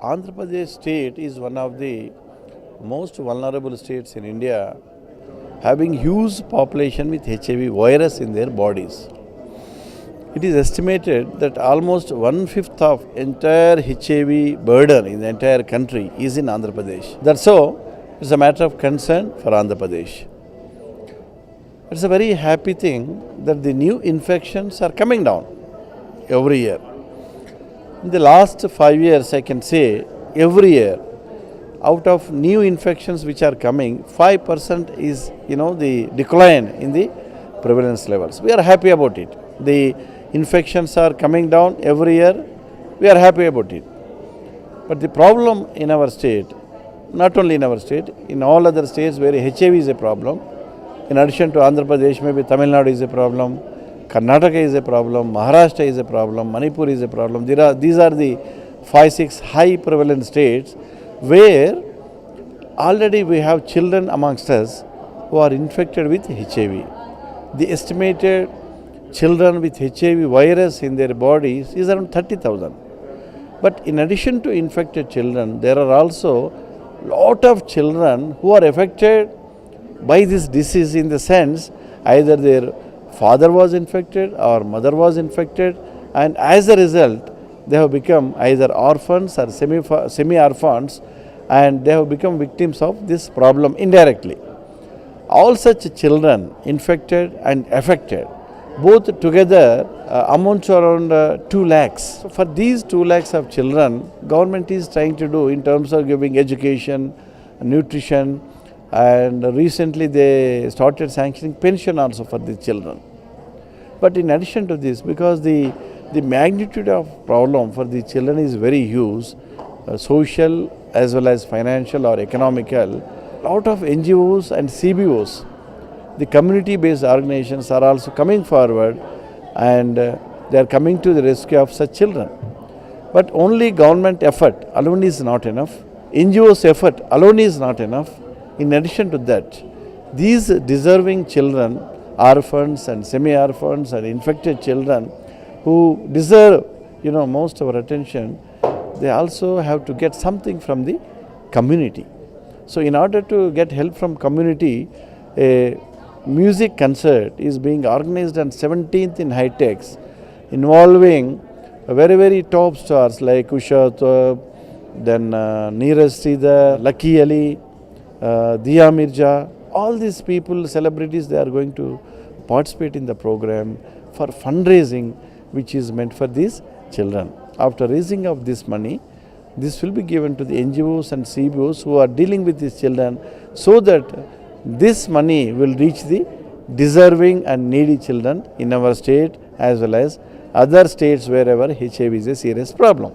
Andhra Pradesh state is one of the most vulnerable states in India, having huge population with HIV virus in their bodies. It is estimated that almost 1/5 of entire HIV burden in the entire country is in Andhra Pradesh. That's so, it's a matter of concern for Andhra Pradesh. It's a very happy thing that the new infections are coming down every year. In the last 5 years, I can say every year, out of new infections which are coming, 5% is the decline in the prevalence levels. We are happy about it. The infections are coming down every year. We are happy about it. But the problem in our state, not only in our state, in all other states where HIV is a problem, in addition to Andhra Pradesh, maybe Tamil Nadu is a problem, Karnataka is a problem, Maharashtra is a problem, Manipur is a problem. These are the 5-6 high prevalent states where already we have children amongst us who are infected with HIV. The estimated children with HIV virus in their bodies is around 30,000. But in addition to infected children, there are also lot of children who are affected by this disease in the sense either their father was infected or mother was infected, and as a result they have become either orphans or semi-orphans, and they have become victims of this problem indirectly. All such children infected and affected both together amount to around 2 lakhs. So for these 2 lakhs of children, government is trying to do in terms of giving education, nutrition, and recently they started sanctioning pension also for the children. But in addition to this, because the magnitude of problem for the children is very huge, social as well as financial or economical, lot of NGOs and CBOs, the community-based organizations are also coming forward, and they are coming to the rescue of such children. But only government effort alone is not enough. NGOs effort alone is not enough. In addition to that, these deserving children, orphans and semi-orphans and infected children who deserve most of our attention, they also have to get something from the community. So in order to get help from community, a music concert is being organized on 17th in Hi-Tex, involving very, very top stars like Usha Thorpe, then Neeraj Sridhar, Lucky Ali, Diya Mirza. All these people, celebrities, they are going to participate in the program for fundraising which is meant for these children. After raising of this money, this will be given to the NGOs and CBOs who are dealing with these children, so that this money will reach the deserving and needy children in our state as well as other states wherever HIV is a serious problem.